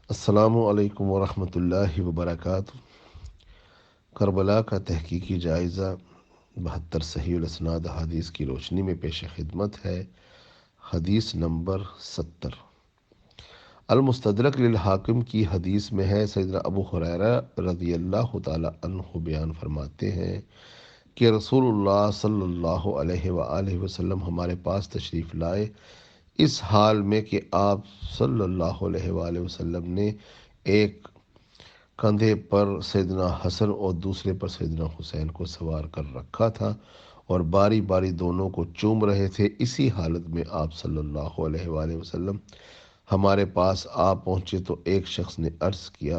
السلام علیکم ورحمۃ اللہ وبرکاتہ۔ کربلا کا تحقیقی جائزہ 72 صحیح الاسناد حدیث کی روشنی میں پیش خدمت ہے۔ حدیث نمبر 70 المستدرک للحاکم کی حدیث میں ہے، سیدنا ابو ہریرہ رضی اللہ تعالی عنہ بیان فرماتے ہیں کہ رسول اللہ صلی اللہ علیہ وآلہ وسلم ہمارے پاس تشریف لائے، اس حال میں کہ آپ صلی اللہ علیہ وآلہ وسلم نے ایک کندھے پر سیدنا حسن اور دوسرے پر سیدنا حسین کو سوار کر رکھا تھا اور باری باری دونوں کو چوم رہے تھے۔ اسی حالت میں آپ صلی اللہ علیہ وآلہ وسلم ہمارے پاس آ پہنچے تو ایک شخص نے عرض کیا،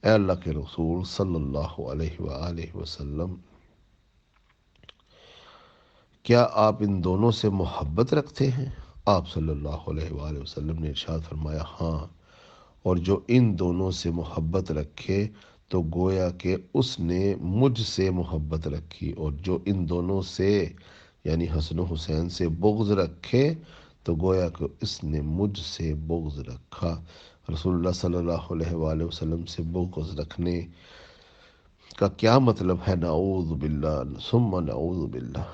اے اللہ کے رسول صلی اللہ علیہ وآلہ وسلم، کیا آپ ان دونوں سے محبت رکھتے ہیں؟ آپ صلی اللہ علیہ وآلہ وسلم نے ارشاد فرمایا، ہاں، اور جو ان دونوں سے محبت رکھے تو گویا کہ اس نے مجھ سے محبت رکھی، اور جو ان دونوں سے یعنی حسن و حسین سے بغض رکھے تو گویا کہ اس نے مجھ سے بغض رکھا۔ رسول اللہ صلی اللہ علیہ وآلہ وسلم سے بغض رکھنے کا کیا مطلب ہے؟ نعوذ باللہ ثم نعوذ باللہ۔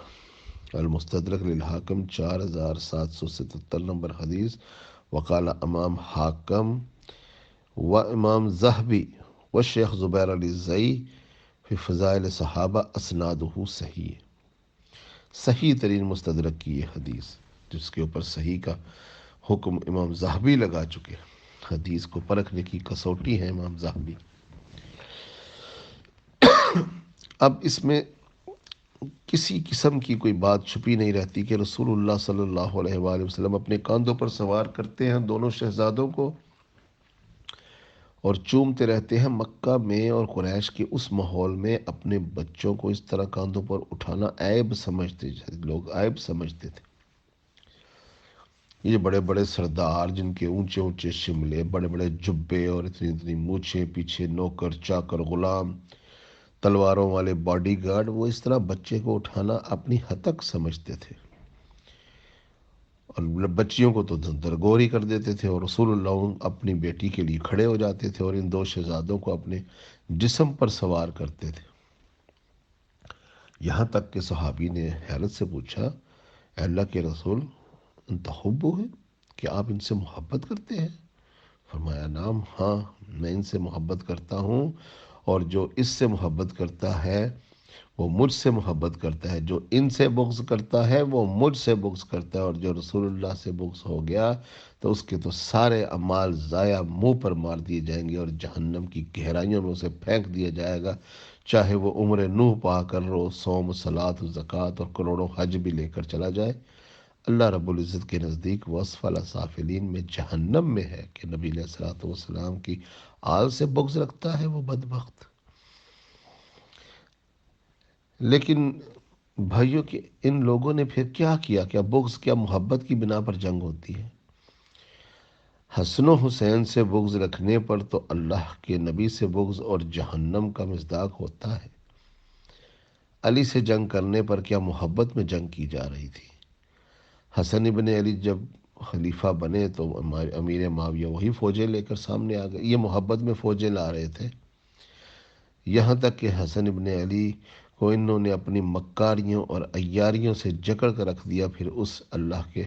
المستدرک للحاکم 4777 نمبر حدیث۔ وقال امام حاکم و امام ذہبی و شیخ زبیر علی زئی فی فضائل صحابہ اسنادہ صحیح۔ صحیح ترین مستدرک کی یہ حدیث، جس کے اوپر صحیح کا حکم امام ذہبی لگا چکے، حدیث کو پرکھنے کی کسوٹی ہے امام ذہبی۔ اب اس میں کسی قسم کی کوئی بات چھپی نہیں رہتی کہ رسول اللہ صلی اللہ علیہ وآلہ وسلم اپنے کاندھوں پر سوار کرتے ہیں دونوں شہزادوں کو اور چومتے رہتے ہیں۔ مکہ میں اور قریش کے اس ماحول میں اپنے بچوں کو اس طرح کاندھوں پر اٹھانا عیب سمجھتے، لوگ عیب سمجھتے تھے۔ یہ بڑے بڑے سردار جن کے اونچے اونچے شملے، بڑے بڑے جبے اور اتنی اتنی مونچھیں، پیچھے نوکر چاکر غلام، تلواروں والے باڈی گارڈ، وہ اس طرح بچے کو اٹھانا اپنی ہتک سمجھتے تھے اور بچیوں کو تو درگور ہی کر دیتے تھے، اور رسول اللہ اپنی بیٹی کے لیے کھڑے ہو جاتے تھے اور ان دو شہزادوں کو اپنے جسم پر سوار کرتے تھے۔ یہاں تک کہ صحابی نے حیرت سے پوچھا، اے اللہ کے رسول، انت حبو ہے، کہ آپ ان سے محبت کرتے ہیں؟ فرمایا، نام، ہاں، میں ان سے محبت کرتا ہوں، اور جو اس سے محبت کرتا ہے وہ مجھ سے محبت کرتا ہے، جو ان سے بغض کرتا ہے وہ مجھ سے بغض کرتا ہے، اور جو رسول اللہ سے بغض ہو گیا تو اس کے تو سارے اعمال ضائع منہ پر مار دیے جائیں گے اور جہنم کی گہرائیوں میں اسے پھینک دیا جائے گا، چاہے وہ عمر نوح پا کر رو، صوم، صلاۃ، زکوٰۃ اور کروڑوں حج بھی لے کر چلا جائے۔ اللہ رب العزت کے نزدیک وہ اسفل سافلین میں جہنم میں ہے کہ نبی علیہ الصلوۃ والسلام کی آل سے بغض رکھتا ہے وہ بدبخت۔ لیکن بھائیوں کے ان لوگوں نے پھر کیا کیا؟ کیا بغض، کیا محبت کی بنا پر جنگ ہوتی ہے؟ حسن و حسین سے بغض رکھنے پر تو اللہ کے نبی سے بغض اور جہنم کا مصداق ہوتا ہے۔ علی سے جنگ کرنے پر کیا محبت میں جنگ کی جا رہی تھی؟ حسن ابن علی جب خلیفہ بنے تو امیر معاویہ وہی فوجیں لے کر سامنے آ گئے، یہ محبت میں فوجیں لا رہے تھے۔ یہاں تک کہ حسن ابن علی کو انہوں نے اپنی مکاریوں اور عیاریوں سے جکڑ کر رکھ دیا، پھر اس اللہ کے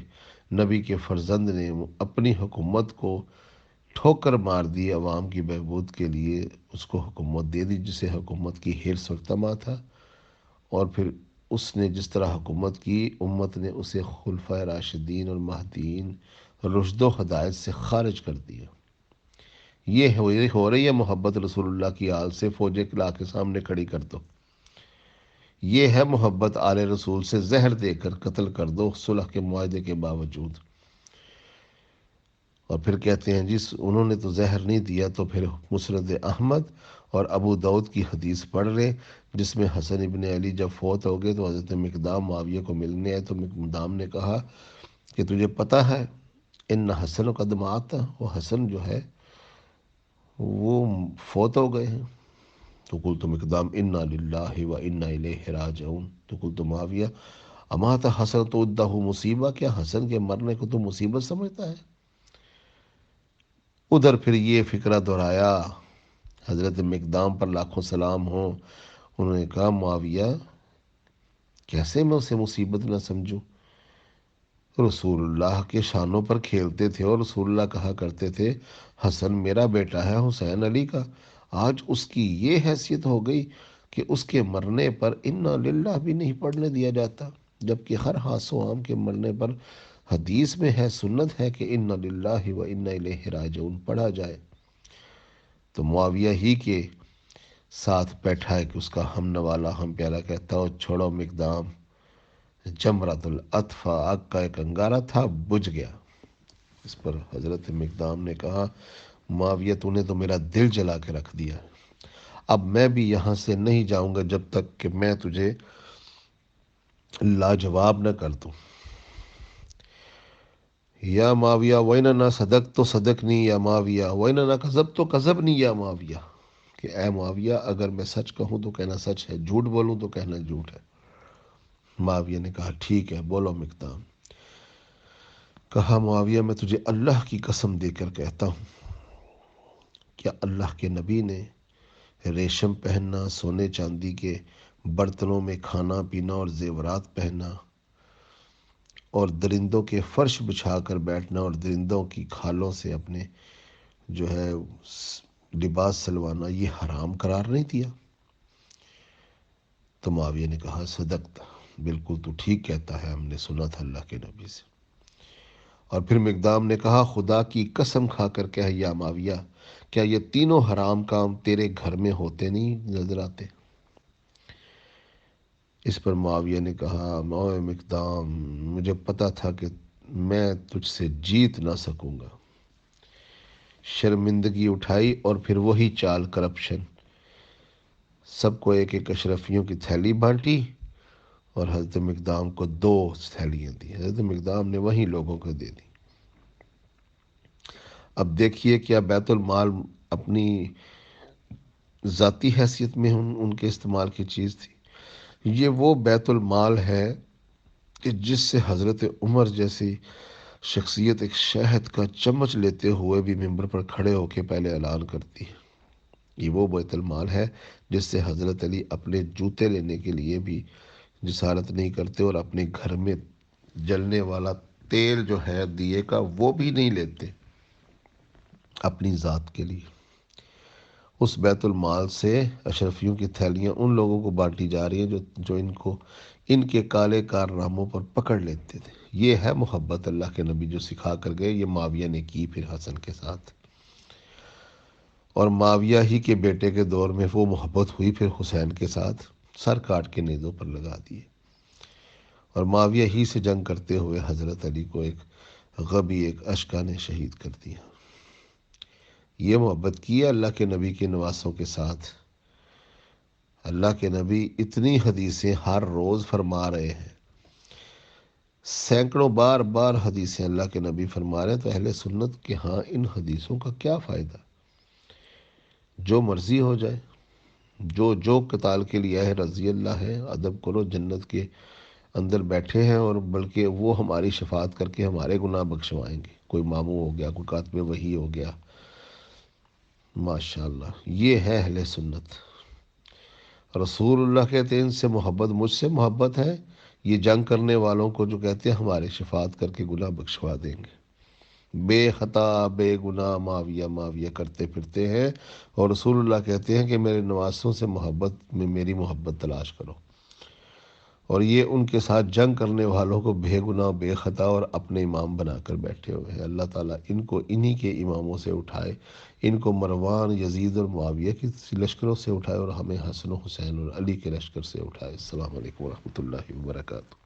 نبی کے فرزند نے اپنی حکومت کو ٹھوکر مار دی، عوام کی بہبود کے لیے اس کو حکومت دے دی جسے حکومت کی حرص و طمع تھا، اور پھر اس نے جس طرح حکومت کی، امت نے اسے خلفائے راشدین اور مہدیین رشد و ہدایت سے خارج کر دیا۔ یہ ہو رہی ہے محبت رسول اللہ کی آل سے، فوجیں لا کے سامنے کھڑی کر دو۔ یہ ہے محبت آل رسول سے، زہر دے کر قتل کر دو صلح کے معاہدے کے باوجود۔ اور پھر کہتے ہیں جی انہوں نے تو زہر نہیں دیا، تو پھر مسند احمد اور ابو داؤد کی حدیث پڑھ رہے جس میں حسن ابن علی جب فوت ہو گئے تو حضرت مقدام معاویہ کو ملنے آئے، تو مقدام نے کہا کہ تجھے پتہ ہے ان حسن قد مات، وہ حسن جو ہے وہ فوت ہو گئے ہیں۔ تو قلت مقدام انا للہ و انا الیہ راجعون، تو قلت معاویہ امات حسن تو ادہ مصیبہ، کیا حسن کے مرنے کو تو مصیبت سمجھتا ہے؟ ادھر پھر یہ فکرہ دہرایا، حضرت مقدام پر لاکھوں سلام ہوں، انہوں نے کہا معاویہ کیسے میں اسے مصیبت نہ سمجھوں، رسول اللہ کے شانوں پر کھیلتے تھے اور رسول اللہ کہا کرتے تھے حسن میرا بیٹا ہے حسین علی کا، آج اس کی یہ حیثیت ہو گئی کہ اس کے مرنے پر انا للہ بھی نہیں پڑھنے دیا جاتا، جبکہ ہر ہاسو عام کے مرنے پر حدیث میں ہے، سنت ہے کہ انا للہ و انا الیہ راجعون پڑھا جائے۔ تو معاویہ ہی کے ساتھ بیٹھا ہے کہ اس کا ہم نوالا ہم پیارا کہتا ہو چھوڑو مقدام، جمرۃ العطف آگ کا ایک انگارہ تھا، بجھ گیا۔ اس پر حضرت مقدام نے کہا معاویہ تو نے تو میرا دل جلا کے رکھ دیا، اب میں بھی یہاں سے نہیں جاؤں گا جب تک کہ میں تجھے لاجواب نہ کر دوں۔ یا معاویہ وَإِنَّا صدق تو صدق نہیں یا معاویہ وَإِنَّا کذب تو کذب نہیں یا معاویہ، کہ اے معاویہ اگر میں سچ کہوں تو کہنا سچ ہے، جھوٹ بولوں تو کہنا جھوٹ ہے۔ معاویہ نے کہا ٹھیک ہے بولو مقدام۔ کہا معاویہ میں تجھے اللہ کی قسم دے کر کہتا ہوں، کیا اللہ کے نبی نے ریشم پہننا، سونے چاندی کے برتنوں میں کھانا پینا اور زیورات پہننا، اور درندوں کے فرش بچھا کر بیٹھنا اور درندوں کی کھالوں سے اپنے جو ہے لباس سلوانا یہ حرام قرار نہیں دیا؟ تو معاویہ نے کہا صدقت، بالکل تو ٹھیک کہتا ہے، ہم نے سنا تھا اللہ کے نبی سے۔ اور پھر مقدام نے کہا خدا کی قسم کھا کر کہہ یا معاویہ کیا یہ تینوں حرام کام تیرے گھر میں ہوتے نہیں نظر آتے؟ اس پر معاویہ نے کہا اوے مقدام مجھے پتا تھا کہ میں تجھ سے جیت نہ سکوں گا۔ شرمندگی اٹھائی اور پھر وہی چال کرپشن، سب کو ایک ایک اشرفیوں کی تھیلی بانٹی اور حضرت مقدام کو 2 تھیلیاں دی، حضرت مقدام نے وہی لوگوں کو دے دی۔ اب دیکھیے کیا بیت المال اپنی ذاتی حیثیت میں ان کے استعمال کی چیز تھی؟ یہ وہ بیت المال ہے کہ جس سے حضرت عمر جیسی شخصیت ایک شہد کا چمچ لیتے ہوئے بھی ممبر پر کھڑے ہو کے پہلے اعلان کرتی ہے۔ یہ وہ بیت المال ہے جس سے حضرت علی اپنے جوتے لینے کے لیے بھی جسارت نہیں کرتے اور اپنے گھر میں جلنے والا تیل جو ہے دیے کا وہ بھی نہیں لیتے اپنی ذات کے لیے۔ اس بیت المال سے اشرفیوں کی تھیلیاں ان لوگوں کو بانٹی جا رہی ہیں جو ان کے کالے کارناموں پر پکڑ لیتے تھے۔ یہ ہے محبت اللہ کے نبی جو سکھا کر گئے، یہ معاویہ نے کی پھر حسن کے ساتھ، اور معاویہ ہی کے بیٹے کے دور میں وہ محبت ہوئی پھر حسین کے ساتھ، سر کاٹ کے نیزوں پر لگا دیے، اور معاویہ ہی سے جنگ کرتے ہوئے حضرت علی کو ایک غبی ایک اشکا نے شہید کر دیا۔ یہ محبت کی ہے اللہ کے نبی کے نواسوں کے ساتھ۔ اللہ کے نبی اتنی حدیثیں ہر روز فرما رہے ہیں، سینکڑوں بار بار حدیثیں اللہ کے نبی فرما رہے ہیں، تو اہل سنت کے ہاں ان حدیثوں کا کیا فائدہ؟ جو مرضی ہو جائے، جو قتال کے لیے ہے رضی اللہ ہے، ادب کرو، جنت کے اندر بیٹھے ہیں، اور بلکہ وہ ہماری شفاعت کر کے ہمارے گناہ بخشوائیں گے۔ کوئی ماموں ہو گیا، کوئی کاتب وحی ہو گیا، ماشاءاللہ یہ ہے اہل سنت۔ رسول اللہ کہتے ہیں ان سے محبت مجھ سے محبت ہے، یہ جنگ کرنے والوں کو جو کہتے ہیں ہمارے شفاعت کر کے گناہ بخشوا دیں گے۔ بے خطا بے گناہ معاویہ معاویہ کرتے پھرتے ہیں، اور رسول اللہ کہتے ہیں کہ میرے نواسوں سے محبت میں میری محبت تلاش کرو، اور یہ ان کے ساتھ جنگ کرنے والوں کو بے گناہ بے خطا اور اپنے امام بنا کر بیٹھے ہوئے ہیں۔ اللہ تعالیٰ ان کو انہی کے اماموں سے اٹھائے، ان کو مروان یزید اور معاویہ کی لشکروں سے اٹھائے، اور ہمیں حسن و حسین اور علی کے لشکر سے اٹھائے۔ السلام علیکم ورحمۃ اللہ وبرکاتہ۔